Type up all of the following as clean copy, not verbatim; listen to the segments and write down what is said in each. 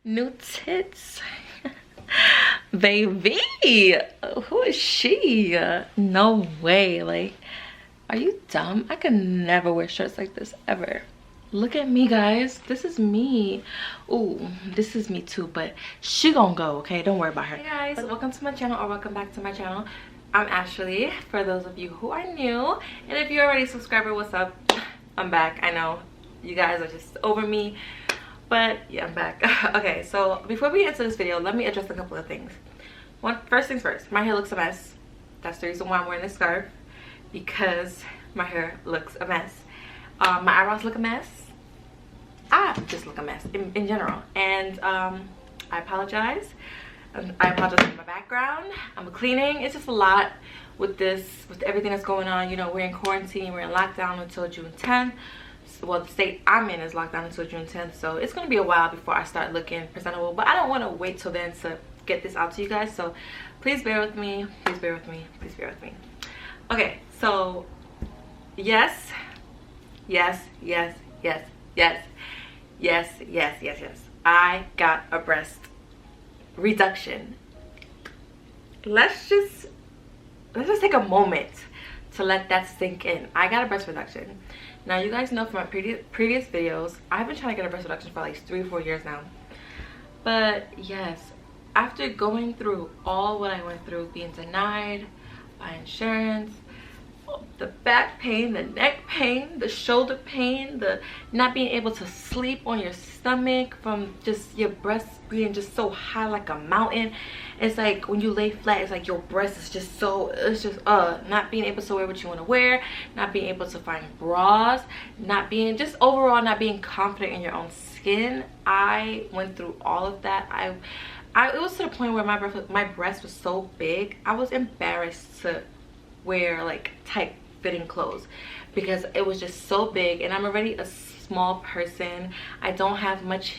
New tits. Baby, who is she? No way. Like, are you dumb? I could never wear shirts like this ever. Look at me, guys. This is me. Ooh, this is me too, but she gonna go, okay? Don't worry about her. Hey guys, welcome to my channel, or welcome back to my channel. I'm Ashley, for those of you who are new, and if you're already a subscriber, what's up? I'm back. I know you guys are just over me, but yeah, I'm back. Okay, so before we get into this video, let me address a couple of things. First things first, my hair looks a mess. That's the reason why I'm wearing this scarf, because my hair looks a mess. My eyebrows look a mess. I just look a mess in general, and I apologize. I apologize for my background. I'm cleaning. It's just a lot with everything that's going on. You know, we're in quarantine, we're in lockdown until June 10th. Well, the state I'm in is locked down until June 10th, so it's gonna be a while before I start looking presentable, but I don't want to wait till then to get this out to you guys, so please bear with me, please bear with me, please bear with me. Okay, so yes, I got a breast reduction. Let's just take a moment to let that sink in. I got a breast reduction. Now, you guys know from my previous videos, I've been trying to get a breast reduction for like 3 or 4 years now. But yes, after going through all what I went through, being denied by insurance, the back pain, the neck pain, the shoulder pain, the not being able to sleep on your stomach from just your breast being just so high like a mountain. It's like when you lay flat, it's like your breast is just so, it's just not being able to wear what you want to wear, not being able to find bras, just overall not being confident in your own skin. I went through all of that. It was to the point where my breast was so big, I was embarrassed to wear like tight fitting clothes because it was just so big, and I'm already a small person. I don't have much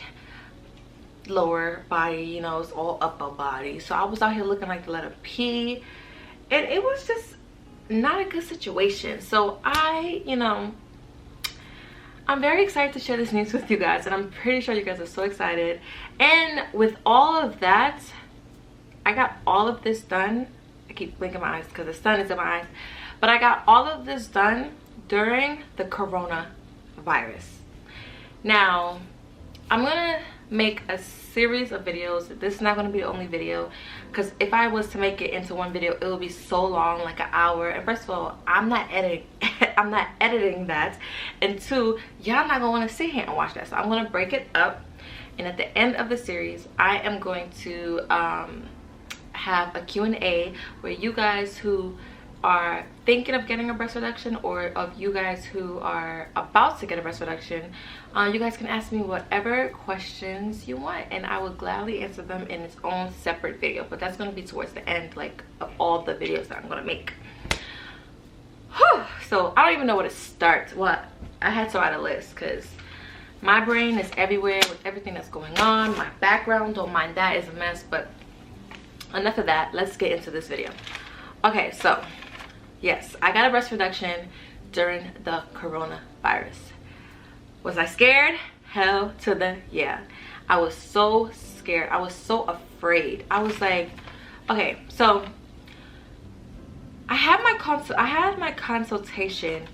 lower body, you know, it's all upper body, so I was out here looking like the letter P, and it was just not a good situation. So I'm very excited to share this news with you guys, and I'm pretty sure you guys are so excited. And with all of that, I got all of this done. I keep blinking my eyes because the sun is in my eyes, but I got all of this done during the coronavirus. Now, I'm gonna make a series of videos. This is not going to be the only video, because if I was to make it into one video, it will be so long, like an hour. And first of all, I'm not editing that, and two, y'all not gonna want to sit here and watch that. So I'm going to break it up, and at the end of the series, I am going to have a Q&A where you guys who are thinking of getting a breast reduction, or of you guys who are about to get a breast reduction, you guys can ask me whatever questions you want, and I will gladly answer them in its own separate video. But that's going to be towards the end, like, of all the videos that I'm going to make. Whew. So I don't even know where to start. I had to write a list because my brain is everywhere with everything that's going on. My background, don't mind that, is a mess. But enough of that, let's get into this video. Okay, so yes, I got a breast reduction during the coronavirus. Was I scared? Hell to the yeah. I was so scared. I was so afraid. I was like, okay, so I had my consultation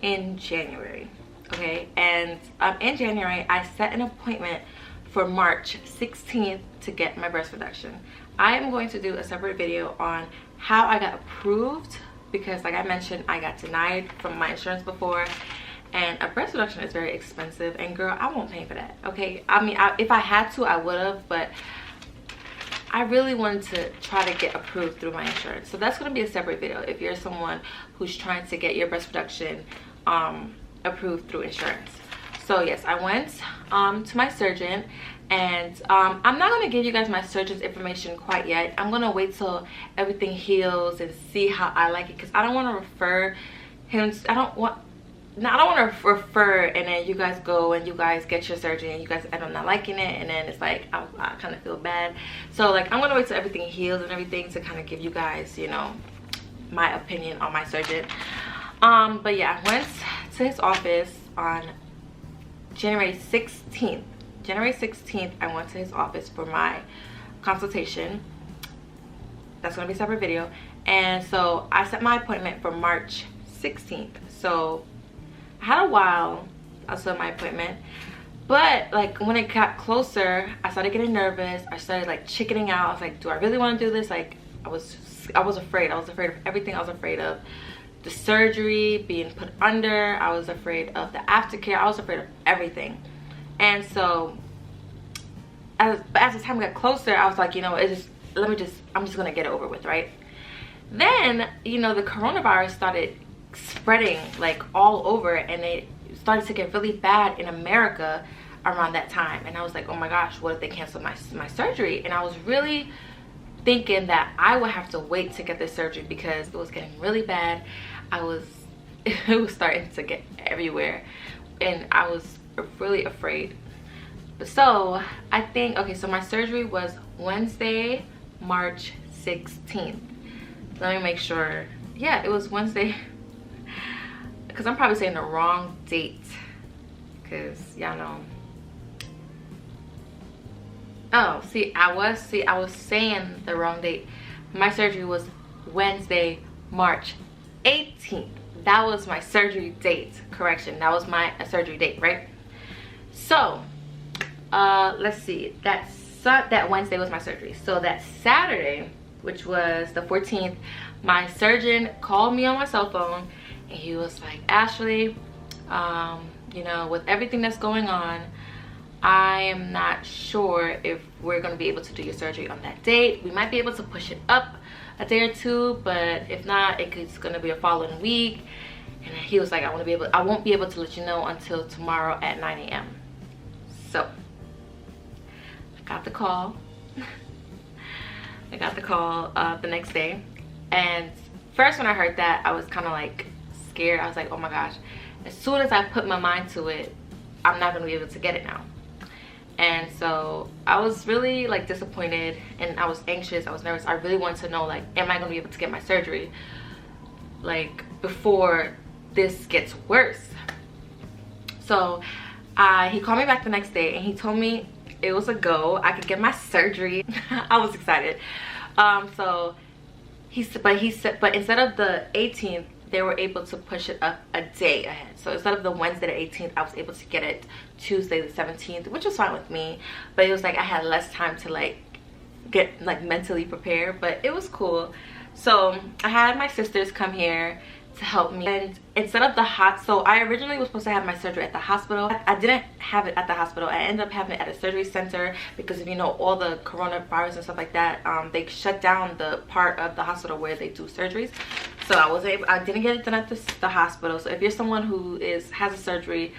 in January, okay? And in January, I set an appointment for March 16th to get my breast reduction. I am going to do a separate video on how I got approved, because like I mentioned, I got denied from my insurance before, and a breast reduction is very expensive, and girl, I won't pay for that, okay? I mean, if I had to, I would have, but I really wanted to try to get approved through my insurance. So that's going to be a separate video if you're someone who's trying to get your breast reduction approved through insurance. So yes, I went to my surgeon, and I'm not going to give you guys my surgeon's information quite yet. I'm going to wait till everything heals and see how I like it, because I don't want to refer him. I don't want to refer and then you guys go and you guys get your surgery and you guys end up not liking it, and then it's like I kind of feel bad. So like, I'm going to wait till everything heals and everything to kind of give you guys, you know, my opinion on my surgeon. But yeah, I went to his office on January 16th January 16th, I went to his office for my consultation. That's gonna be a separate video. And so I set my appointment for March 16th. So I had a while until my appointment, but like when it got closer, I started getting nervous. I started like chickening out. I was like, do I really want to do this? Like I was afraid. I was afraid of everything. I was afraid of the surgery, being put under. I was afraid of the aftercare. I was afraid of everything. And so as the time got closer, I was like, you know, I'm just gonna get it over with, right? Then, you know, the coronavirus started spreading like all over, and it started to get really bad in America around that time. And I was like, oh my gosh, what if they cancel my surgery? And I was really thinking that I would have to wait to get this surgery because it was getting really bad. It was starting to get everywhere, and I was really afraid. So I think, okay, so my surgery was Wednesday, March 16th. Let me make sure. Yeah, it was Wednesday, because I'm probably saying the wrong date, because y'all know. Oh, see, I was saying the wrong date. My surgery was Wednesday, March 18th. That was my surgery date. Correction, that was my surgery date, right? So let's see, that Wednesday was my surgery. So that Saturday, which was the 14th, my surgeon called me on my cell phone, and he was like, Ashley, you know, with everything that's going on, I am not sure if we're going to be able to do your surgery on that date. We might be able to push it up a day or two, but if not, it's going to be a following week. And he was like, I won't be able to let you know until tomorrow at 9 a.m. So I got the call. I got the call the next day, and first when I heard that, I was kind of like scared. I was like, oh my gosh, as soon as I put my mind to it, I'm not going to be able to get it now. And so I was really like disappointed, and I was anxious, I was nervous. I really wanted to know, like, am I going to be able to get my surgery like before this gets worse? So he called me back the next day, and he told me it was a go. I could get my surgery. I was excited. So but instead of the 18th, they were able to push it up a day ahead. So instead of the Wednesday the 18th, I was able to get it Tuesday the 17th, which was fine with me. But it was like I had less time to like get like mentally prepared, but it was cool. So I had my sisters come here to help me, and instead of so I originally was supposed to have my surgery at the hospital. I didn't have it at the hospital. I ended up having it at a surgery center because of, you know, all the coronavirus and stuff like that. They shut down the part of the hospital where they do surgeries. So I didn't get it done at the hospital. So if you're someone who has a surgery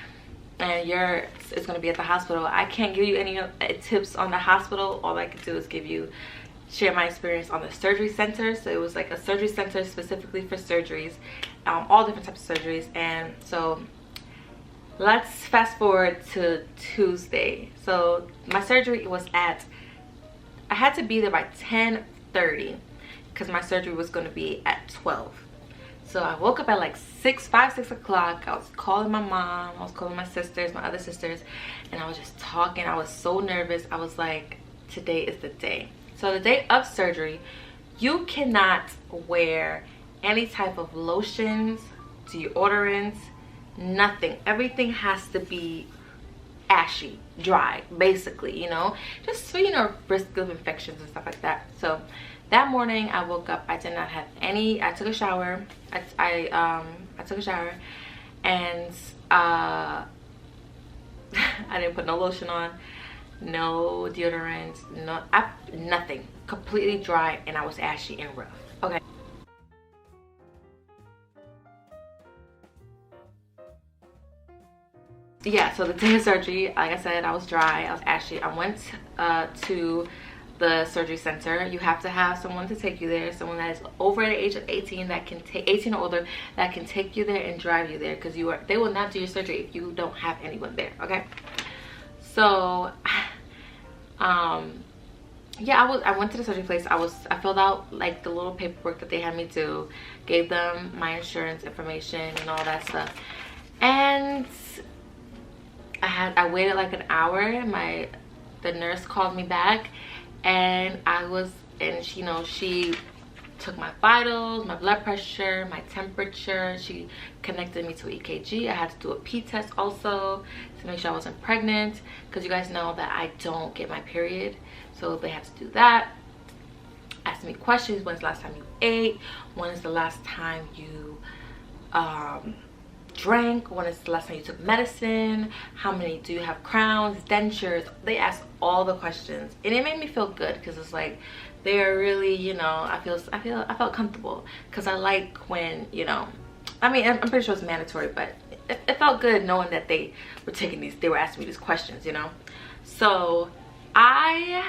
and it's going to be at the hospital, I can't give you any tips on the hospital. All I can do is share my experience on the surgery center. So it was like a surgery center specifically for surgeries, all different types of surgeries. And so let's fast forward to Tuesday. So my surgery was I had to be there by 10:30 because my surgery was going to be at 12. So I woke up at like 5, 6 o'clock. I was calling my mom, I was calling my sisters, my other sisters, and I was just talking. I was so nervous. I was like, today is the day. So the day of surgery, you cannot wear any type of lotions, deodorants, nothing. Everything has to be ashy, dry, basically, you know, just so you know, risk of infections and stuff like that. So that morning I woke up, I did not have any, I took a shower, I took a shower, and I didn't put no lotion on, no deodorant, nothing. Completely dry, and I was ashy and rough. Okay. Yeah, so the day of surgery, like I said, I was dry, I was ashy. I went to the surgery center. You have to have someone to take you there, someone that is over the age of 18, that can take 18 or older, that can take you there and drive you there, because they will not do your surgery if you don't have anyone there. Okay. So yeah, I went to the surgery place. I filled out like the little paperwork that they had me do, gave them my insurance information and all that stuff, and I waited like an hour. The nurse called me back, and she, you know, she took my vitals, my blood pressure, my temperature. She connected me to EKG. I had to do a P test also to make sure I wasn't pregnant, because you guys know that I don't get my period, so they had to do that. Asked me questions. When's the last time you ate? When is the last time you drank? When is the last time you took medicine? How many do you have crowns, dentures? They asked all the questions, and it made me feel good, because it's like they're really, you know, I felt comfortable, because I like when, you know, I mean, I'm pretty sure it's mandatory, but it felt good knowing that they were asking me these questions, you know. So I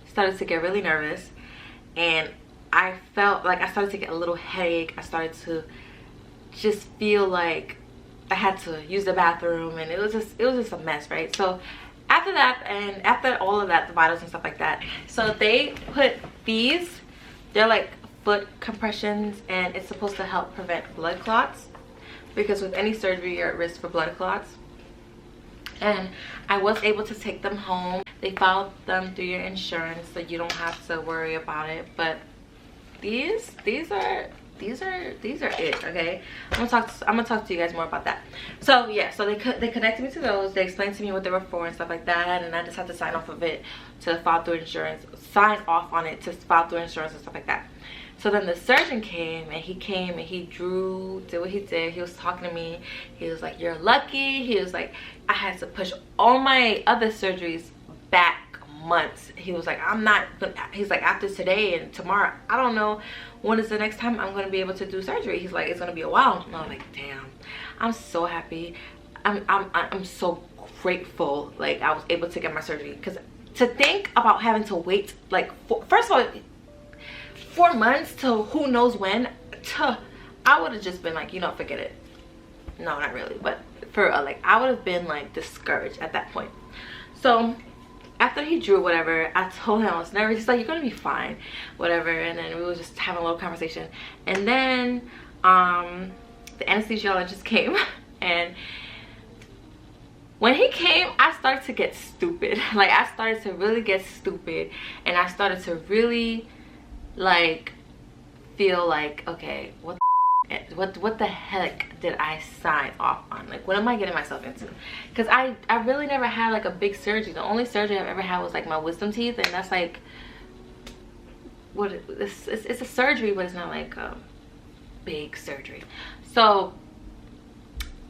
started to get really nervous, and I felt like I started to get a little headache. I started to just feel like I had to use the bathroom, and it was just a mess, right? So after that, and after all of that, the vitals and stuff like that, so they put these, they're like foot compressions, and it's supposed to help prevent blood clots, because with any surgery you're at risk for blood clots. And I was able to take them home. They filed them through your insurance, so you don't have to worry about it. But these are it. Okay, I'm gonna talk to you guys more about that. So yeah, so they connected me to those. They explained to me what they were for and stuff like that, and I just had to sign off of it to file through insurance, sign off on it to file through insurance and stuff like that. So then the surgeon came, and he did what he did. He was talking to me. He was like, you're lucky. He was like, I had to push all my other surgeries back months. He was like, he's like, after today and tomorrow, I don't know when is the next time I'm gonna be able to do surgery. He's like, it's gonna be a while. And I'm like, damn, I'm so happy. I'm so grateful, like I was able to get my surgery, because to think about having to wait like first of all 4 months to who knows when, I would have just been like, you know, forget it. No, not really, but for like I would have been like discouraged at that point. So after he drew whatever, I told him I was nervous. He's like, you're gonna be fine, whatever. And then we were just having a little conversation, and then the anesthesiologist came, and when he came, I started to get stupid. Like I started to really get stupid, and I started to really like feel like, okay, what the heck did I sign off on? Like, what am I getting myself into? Because I really never had like a big surgery. The only surgery I've ever had was like my wisdom teeth, and that's like, what it's a surgery, but it's not like a big surgery. So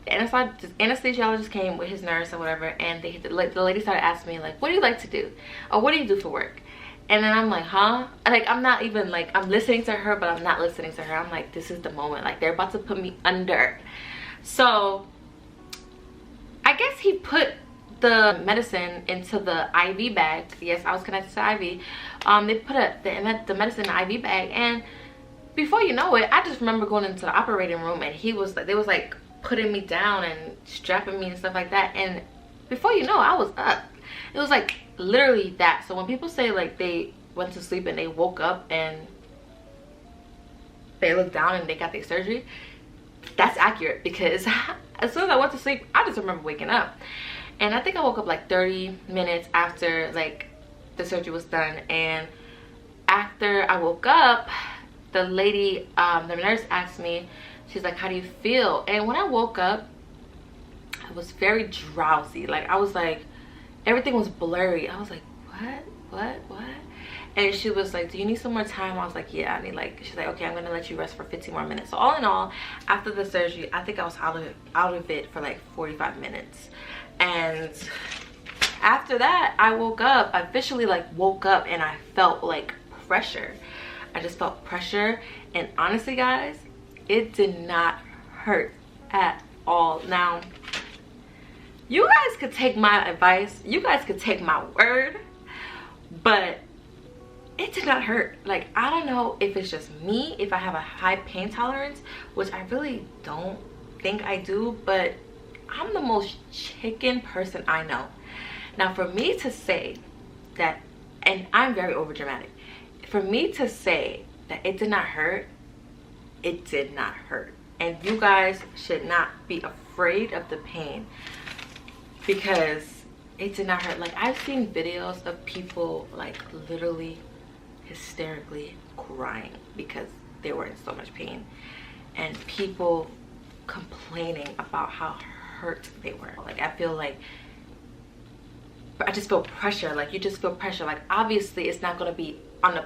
the anesthesiologist came with his nurse or whatever, and the lady started asking me like, what do you like to do, or what do you do for work? And then I'm like, huh? Like, I'm not even like, I'm listening to her, but I'm not listening to her. I'm like, this is the moment. Like, they're about to put me under. So I guess he put the medicine into the IV bag. Yes, I was connected to IV. They put the medicine in the IV bag, and before you know it, I just remember going into the operating room, and they was like putting me down and strapping me and stuff like that. And before you know, I was up. It was like literally that. So when people say like they went to sleep and they woke up and they looked down and they got their surgery, that's accurate, because as soon as I went to sleep, I just remember waking up. And I think I woke up like 30 minutes after like the surgery was done. And after I woke up, the lady, the nurse asked me, she's like, how do you feel? And when I woke up, I was very drowsy. Like I was like, everything was blurry. I was like, what? And she was like, do you need some more time? I was like, yeah, I need like, she's like, okay, I'm gonna let you rest for 15 more minutes. So all in all, after the surgery, I think I was out of it for like 45 minutes. And after that, I woke up, I officially like woke up, and I felt like pressure. I just felt pressure. And honestly guys, it did not hurt at all. Now, you guys could take my advice, you guys could take my word, but it did not hurt. Like, I don't know if it's just me, if I have a high pain tolerance, which I really don't think I do, but I'm the most chicken person I know. Now, for me to say that, and I'm very overdramatic, for me to say that it did not hurt, it did not hurt. And you guys should not be afraid of the pain. because it did not hurt. Like, I've seen videos of people like literally hysterically crying because they were in so much pain, and people complaining about how hurt they were. Like, I feel like, I just feel pressure. Like, you just feel pressure. Like, obviously it's not going to be on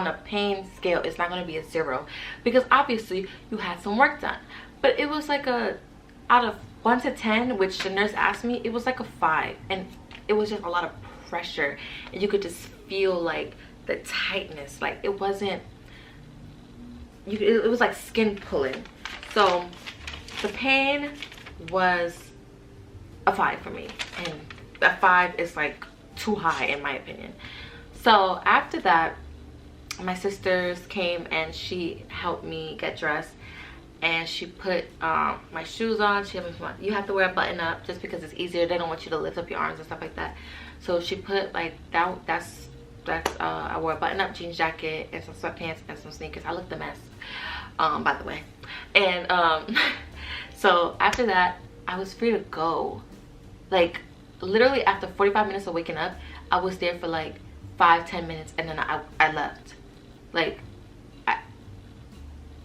a pain scale, it's not going to be a 0, because obviously you had some work done. But it was like a, out of 1 to 10, which the nurse asked me, it was like a 5, and it was just a lot of pressure, and you could just feel like the tightness. Like, it wasn't, it was like skin pulling. So the pain was a 5 for me, and a 5 is like too high in my opinion. So after that, my sisters came and she helped me get dressed, and she put my shoes on. She had me, you have to wear a button up just because it's easier. They don't want you to lift up your arms and stuff like that. So she put like that's I wore a button up jeans jacket and some sweatpants and some sneakers. I looked a mess, by the way. And so after that, I was free to go. Like, literally after 45 minutes of waking up, I was there for like 5-10 minutes, and then I left. Like,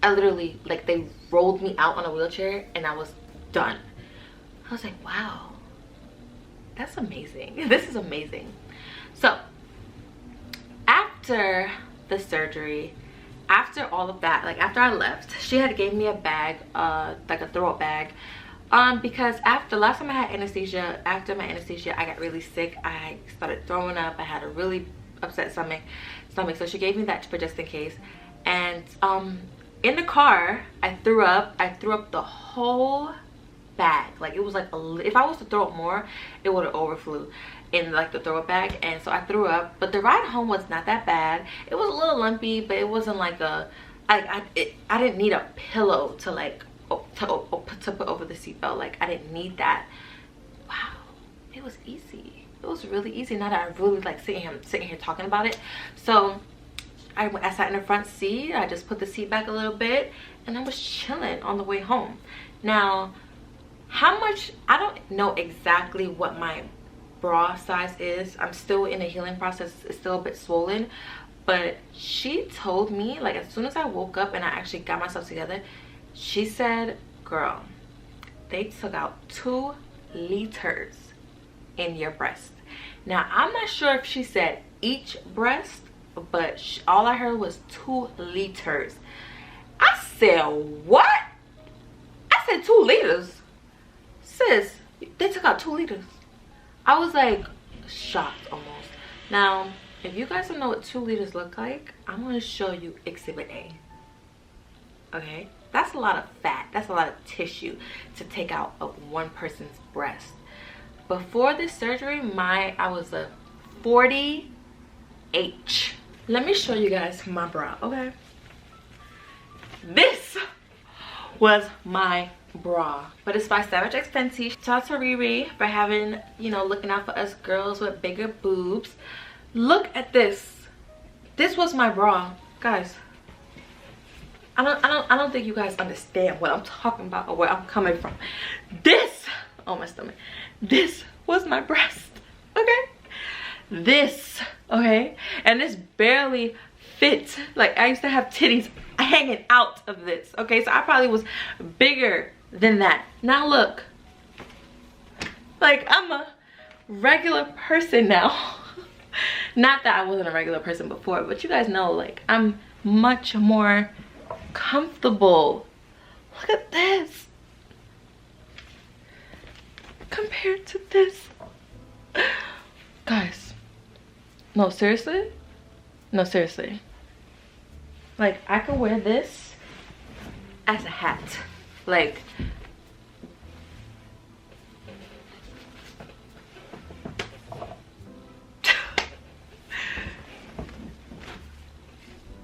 I literally, like, they rolled me out on a wheelchair and I was done. I was like, wow, that's amazing. This is amazing. So after the surgery, after all of that, like after I left, she had gave me a bag, like a throw up bag, because after last time I had anesthesia, after my anesthesia, I got really sick. I started throwing up. I had a really upset stomach. So she gave me that for just in case. And in the car, I threw up the whole bag. Like, it was like if I was to throw up more, it would have overflew in like the throw up bag. And so I threw up, but the ride home was not that bad. It was a little lumpy, but it wasn't like a, I didn't need a pillow to like to put over the seatbelt. Like, I didn't need that. Wow, it was easy. It was really easy. Now that I really like sitting here talking about it. So I sat in the front seat. I just put the seat back a little bit, and I was chilling on the way home. Now, how much, I don't know exactly what my bra size is. I'm still in the healing process. It's still a bit swollen, but she told me, like, as soon as I woke up and I actually got myself together, she said, girl, they took out 2 liters in your breast. Now, I'm not sure if she said each breast, but all I heard was 2 liters. I said, what? I said 2 liters? Sis, they took out 2 liters. I was like shocked almost. Now, if you guys don't know what 2 liters look like, I'm going to show you Exhibit A. Okay? That's a lot of fat. That's a lot of tissue to take out of one person's breast. Before this surgery, I was a 40H. Let me show you guys my bra, okay? This was my bra, but it's by Savage X Fenty. Shout out to Riri for having, you know, looking out for us girls with bigger boobs. Look at this. This was my bra, guys. I don't think you guys understand what I'm talking about or where I'm coming from. This, oh my stomach, this was my breast, okay? This, okay? And this barely fits. Like, I used to have titties hanging out of this, okay? So I probably was bigger than that. Now look, like, I'm a regular person now. Not that I wasn't a regular person before, but you guys know, like, I'm much more comfortable. Look at this compared to this. Guys, no, seriously, like, I could wear this as a hat. Like,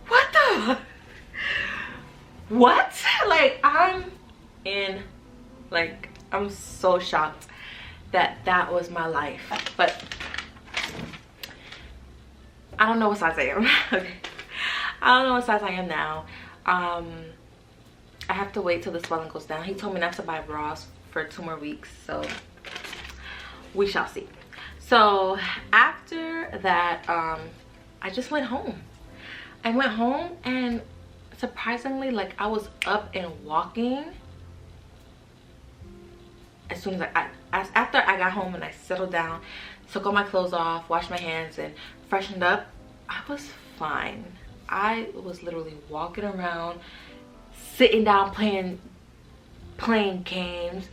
what the, what? Like, I'm so shocked that was my life. But I don't know what size I am. Okay, I don't know what size I am now. I have to wait till the swelling goes down. He told me not to buy bras for 2 more weeks, so we shall see. So after that, I just went home. I went home, and surprisingly, like, I was up and walking as soon as after I got home and I settled down, took all my clothes off, washed my hands, and freshened up. I was fine. I was literally walking around, sitting down, playing games,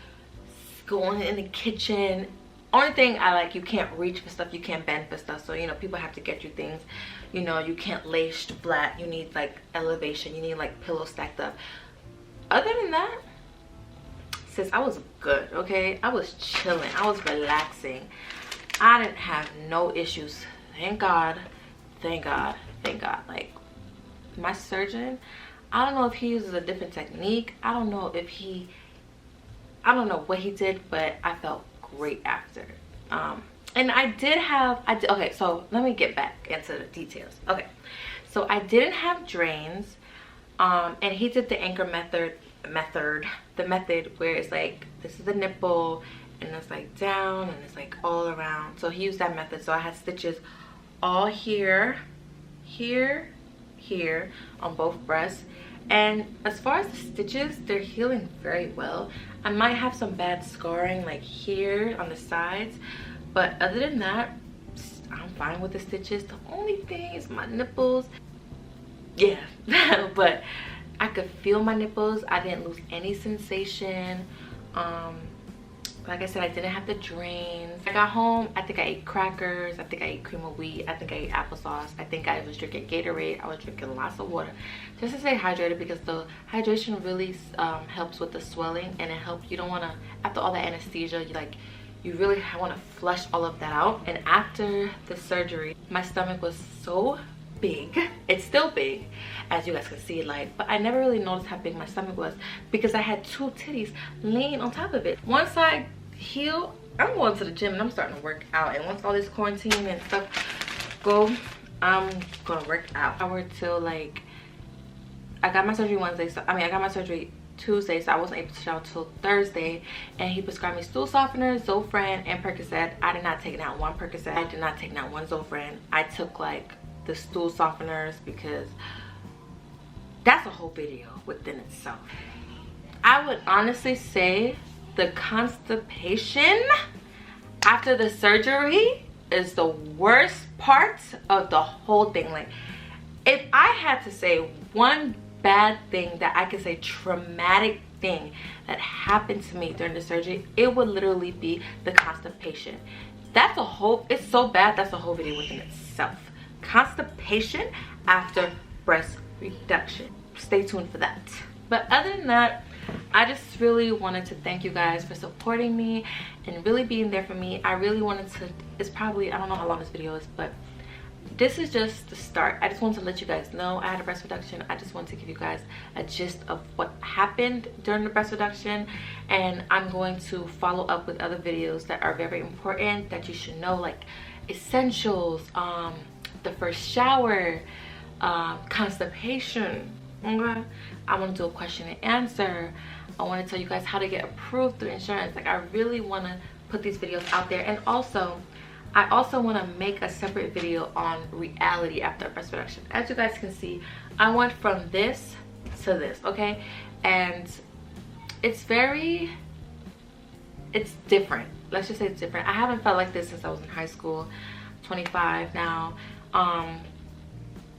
going in the kitchen. Only thing I like, you can't reach for stuff, you can't bend for stuff, so you know, people have to get you things. You know, you can't lay flat, you need like elevation, you need like pillows stacked up. Other than that, sis, I was good, okay? I was chilling, I was relaxing. I didn't have no issues. Thank God, thank God, thank God. Like, my surgeon, I don't know if he uses a different technique. I don't know what he did, but I felt great after. And okay, so let me get back into the details. Okay, so I didn't have drains, and he did the anchor method, the method where it's like, this is the nipple, and it's like down, and it's like all around. So he used that method. So I had stitches all here, here on both breasts. And as far as the stitches, they're healing very well. I might have some bad scarring like here on the sides, but other than that, I'm fine with the stitches. The only thing is my nipples. Yeah, but I could feel my nipples. I didn't lose any sensation. Like I said, I didn't have the drains. I got home, I think I ate crackers, I think I ate cream of wheat, I think I ate applesauce, I think I was drinking Gatorade, I was drinking lots of water just to stay hydrated, because the hydration really helps with the swelling, and it helps. You don't want to, after all the anesthesia, you really want to flush all of that out. And after the surgery, my stomach was so big. It's still big, as you guys can see, like, but I never really noticed how big my stomach was because I had two titties laying on top of it. Once I heal, I'm going to the gym and I'm starting to work out, and once all this quarantine and stuff go, I'm gonna work out. I worked till like, I got my surgery Wednesday, so I got my surgery Tuesday, so I wasn't able to shower till Thursday, and he prescribed me stool softener, Zofran, and Percocet. I did not take not one Percocet, I did not take not one Zofran. I took like the stool softeners because that's a whole video within itself. I would honestly say the constipation after the surgery is the worst part of the whole thing. Like, if I had to say one bad thing that I could say, traumatic thing that happened to me during the surgery, it would literally be the constipation. That's a whole, it's so bad, that's a whole video within itself. Constipation after breast reduction. Stay tuned for that. But other than that, I just really wanted to thank you guys for supporting me and really being there for me. I really wanted to, it's probably, I don't know how long this video is, but this is just the start. I just wanted to let you guys know I had a breast reduction. I just wanted to give you guys a gist of what happened during the breast reduction, and I'm going to follow up with other videos that are very important that you should know, like essentials, the first shower, constipation. Okay, I want to do a question and answer. I want to tell you guys how to get approved through insurance. Like, I really want to put these videos out there. And also, I also want to make a separate video on reality after breast reduction. As you guys can see, I went from this to this, okay? And it's different. Let's just say it's different. I haven't felt like this since I was in high school. 25 now.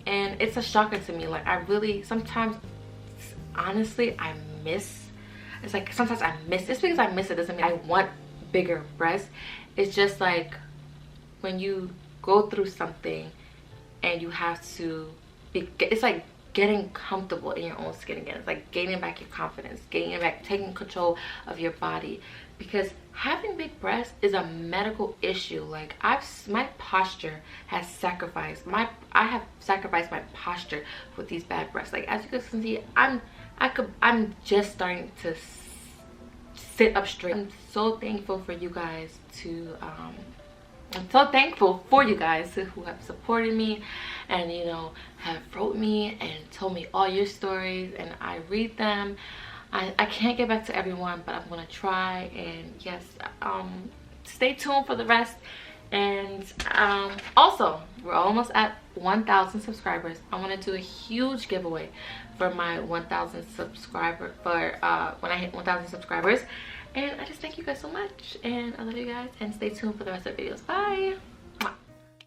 And it's a shocker to me. Like, I really, sometimes, honestly, I miss, it's like sometimes I miss, just because I miss it doesn't mean I want bigger breasts. It's just like when you go through something and you have to be, it's like getting comfortable in your own skin again. It's like gaining back your confidence, gaining back, taking control of your body, because having big breasts is a medical issue. Like, my posture has sacrificed, I have sacrificed my posture with these bad breasts. Like, as you guys can see, I'm just starting to sit up straight. I'm so thankful for you guys I'm so thankful for you guys who have supported me and, you know, have wrote me and told me all your stories, and I read them. I can't get back to everyone, but I'm gonna try. And yes, stay tuned for the rest. And also, we're almost at 1,000 subscribers. I want to do a huge giveaway for my 1,000 subscriber, for when I hit 1,000 subscribers. And I just thank you guys so much, and I love you guys, and stay tuned for the rest of the videos. Bye.